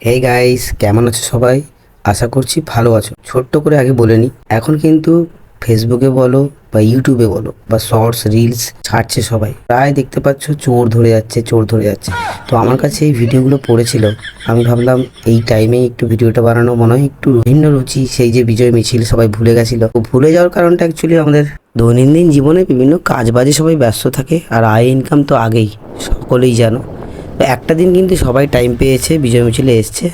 Hey guys, কেমন আছো সবাই? আশা করছি ভালো আছো। ছোট্ট করে আগে বলে নিই, এখন কিন্তু ফেসবুকে বলো বা ইউটিউবে বলো বা শর্টস রিলস ছাড়ছে সবাই, প্রায় দেখতে পাচ্ছ চোর ধরে যাচ্ছে, চোর ধরে যাচ্ছে। তো আমার কাছে এই ভিডিওগুলো পড়েছিল, আমি ভাবলাম এই টাইমে একটু ভিডিওটা বানানো মনে হয় একটু ভিন্ন রুচি। সেই যে বিজয় মিছিল সবাই ভুলে গেছিল, ভুলে যাওয়ার কারণটা অ্যাকচুয়ালি আমাদের দৈনন্দিন জীবনে বিভিন্ন কাজ বাজে সবাই ব্যস্ত থাকে, আর আয় ইনকাম তো আগেই সকলেই জানো। তো একটা দিন কিন্তু সবাই টাইম পেয়েছে, বিজয় মিছিলে এসছে।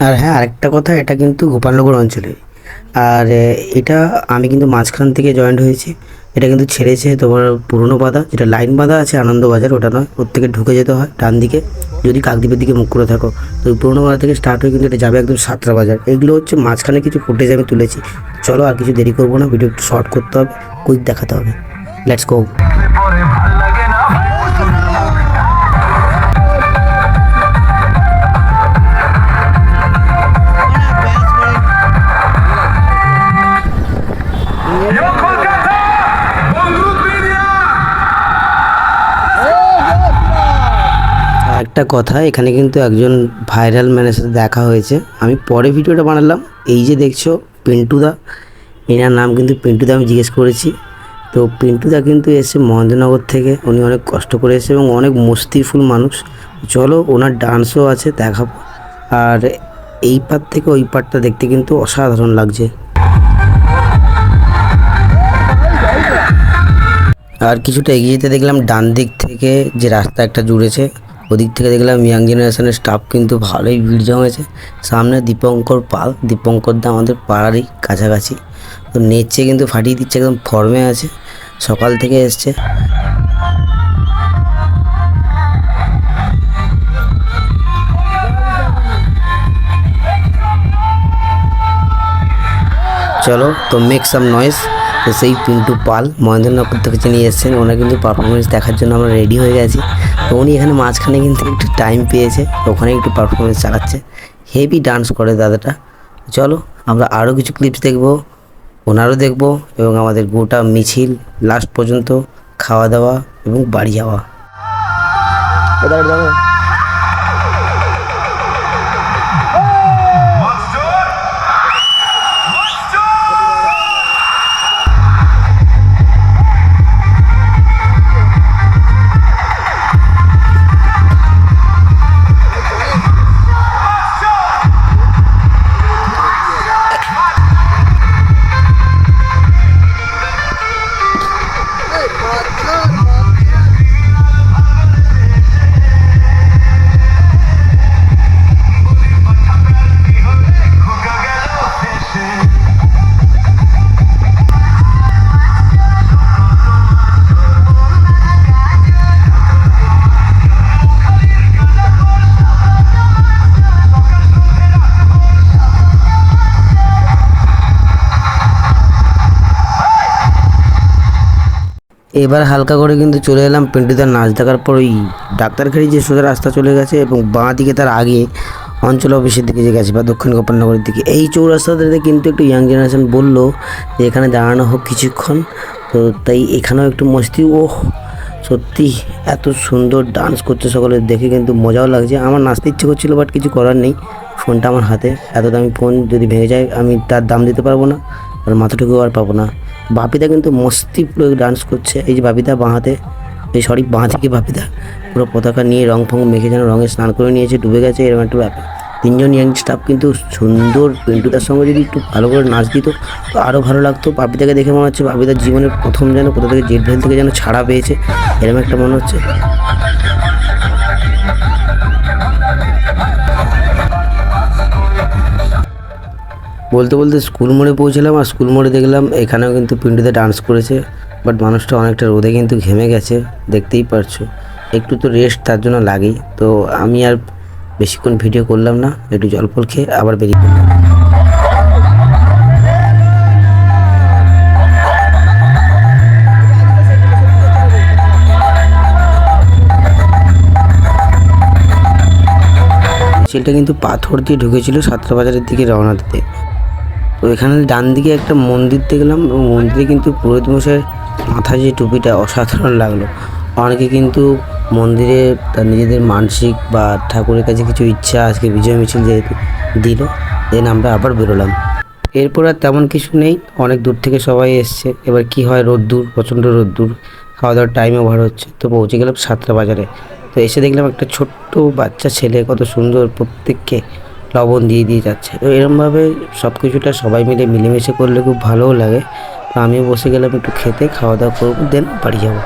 আর হ্যাঁ, আরেকটা কথা, এটা কিন্তু গোপালনগর অঞ্চলে। আর এটা আমি কিন্তু মাঝখান থেকে জয়েন্ট হয়েছি। এটা কিন্তু ছেড়েছে তোমার পুরনো বাঁধা, যেটা লাইন বাঁধা আছে আনন্দবাজার, ওটা নয়, ওর থেকে ঢুকে যেতে হয় ডান দিকে যদি কাকদ্বীপের দিকে মুখ করে থাকো। তো ওই পুরনো বাঁধা থেকে স্টার্ট হয়ে কিন্তু এটা যাবে একদম সাতরা বাজার। এগুলো হচ্ছে মাঝখানে কিছু ফুটেজ আমি তুলেছি। চলো আর কিছু দেরি করবো না, ভিডিও একটু শর্ট করতে হবে, কুইক দেখাতে হবে। Let's go. একটা কথা, এখানে কিন্তু একজন ভাইরাল ম্যানের সাথে দেখা হয়েছে, আমি পরে ভিডিওটা বানালাম। এই যে দেখছো পিন্টুদা, এনার নাম কিন্তু পিন্টুদা, আমি জিজ্ঞেস করেছি। তো পিন্টুদা কিন্তু এসে মহেন্দ্রনগর থেকে, উনি অনেক কষ্ট করে এসে এবং অনেক মস্তিফুল মানুষ। চলো, ওনার ডান্সও আছে দেখাবো। আর এই পার থেকে ওই পারটা দেখতে কিন্তু অসাধারণ লাগছে। আর কিছুটা এগিয়ে যেতে দেখলাম ডান দিক থেকে যে রাস্তা একটা জুড়েছে, ওদিক থেকে দেখলাম ইয়াং জেনারেশনের স্টাফ কিন্তু ভালোই ভিড় জমেছে। সামনে দীপঙ্কর পাল, দীপঙ্কর দা আমাদের পাড়ারই কাছাকাছি। তো নেচে কিন্তু ফাটিয়ে দিচ্ছে, একদম ফর্মে আছে, সকাল থেকে এসছে। চলো তো মেক সাম নয়েস। তো সেই পিন্টু পাল মহেন্দ্রনগর থেকে যিনি এসেছেন, ওনার কিন্তু পারফরমেন্স দেখার জন্য আমরা রেডি হয়ে গেছি। তো উনি এখানে মাঝখানে কিন্তু একটু টাইম পেয়েছে, ওখানে একটু পারফরমেন্স চালাচ্ছে। হেভি ডান্স করে দাদাটা। চলো আমরা আরও কিছু ক্লিপস দেখবো, ওনারও দেখবো, এবং আমাদের গোটা মিছিল লাস্ট পর্যন্ত খাওয়া দাওয়া এবং বাড়ি যাওয়া। এবার হালকা করে কিন্তু চলে এলাম পিন্টুদার নাচ দেখার পর ওই ডাক্তারখানি যে সোজা রাস্তা চলে গেছে, এবং বাঁ দিকে তার আগে অঞ্চল অফিসের দিকে যে গেছে বা দক্ষিণ গোপালনগরের দিকে। এই চৌরাস্তাতে কিন্তু একটু ইয়াং জেনারেশন বললো যে এখানে দাঁড়ানো হোক কিছুক্ষণ। তো তাই এখানেও একটু মস্তি। ওহ, সত্যি এত সুন্দর ডান্স করছে সকলে, দেখে কিন্তু মজাও লাগছে। আমার নাচতে ইচ্ছে করছিলো, বাট কিছু করার নেই, ফোনটা আমার হাতে। এত দামি ফোন যদি ভেঙে যায় আমি তার দাম দিতে পারবো না, আর মাথাটুকু আর পাবো না। বাপিদা কিন্তু মস্তি পুরো ডান্স করছে। এই যে বাপিদা বাঁ হাতে, এই সরি বাঁ থেকে বাপিদা পুরো পতাকা নিয়ে রং ফং মেখে যেন রঙে স্নান করে নিয়েছে, ডুবে গেছে, এরকম একটা ব্যাপার। তিনজন ইয়াং স্টাফ কিন্তু সুন্দর। পিন্টুদার সঙ্গে যদি একটু ভালো করে নাচ দিত তো আরও ভালো লাগতো। বাপিদাকে দেখে মনে হচ্ছে বাপিদার জীবনের প্রথম যেন কোথা থেকে জেট ভেল থেকে যেন ছাড়া পেয়েছে, এরকম একটা মনে হচ্ছে। বলতে বলতে স্কুল মোড়ে পৌঁছলাম, আর স্কুল মোড়ে দেখলাম এখানেও কিন্তু পিন্টুতে ডান্স করেছে। বাট মানুষটা অনেকটা রোদে কিন্তু ঘেমে গেছে, দেখতেই পারছো। একটু তো রেস্ট তার জন্য লাগেই। তো আমি আর বেশিক্ষণ ভিডিও করলাম না, একটু জল ফল খেয়ে আবার বেরিয়ে পড়লাম। মিছিলটা কিন্তু পাথর দিয়ে ঢুকেছিল সাতটা বাজারের দিকে রওনা দিতে। তো এখানে ডান দিকে একটা মন্দির দেখলাম, এবং মন্দিরে কিন্তু পুরোহিত মশাইয়ের মাথায় যে টুপিটা অসাধারণ লাগলো। অনেকে কিন্তু মন্দিরে তার নিজেদের মানসিক বা ঠাকুরের কাছে কিছু ইচ্ছা, আজকে বিজয় মিছিল যেহেতু দিল, দেন আমরা আবার বেরোলাম। এরপর আর তেমন কিছু নেই, অনেক দূর থেকে সবাই এসছে। এবার কি হয়, রোদ্দুর, প্রচণ্ড রোদ্দুর, খাওয়া দাওয়ার টাইম ওভার হচ্ছে, তো পৌঁছে গেলাম 7টা বাজারে। তো এসে দেখলাম একটা ছোট্ট বাচ্চা ছেলে কত সুন্দর প্রত্যেককে লবণ দিয়ে দিয়ে যাচ্ছে। তো এরমভাবে সব কিছুটা সবাই মিলে মিলেমিশে করলে খুব ভালোও লাগে। তো আমিও বসে গেলাম একটু খেতে, খাওয়া দাওয়া করবো, দেন বাড়ি যাবো।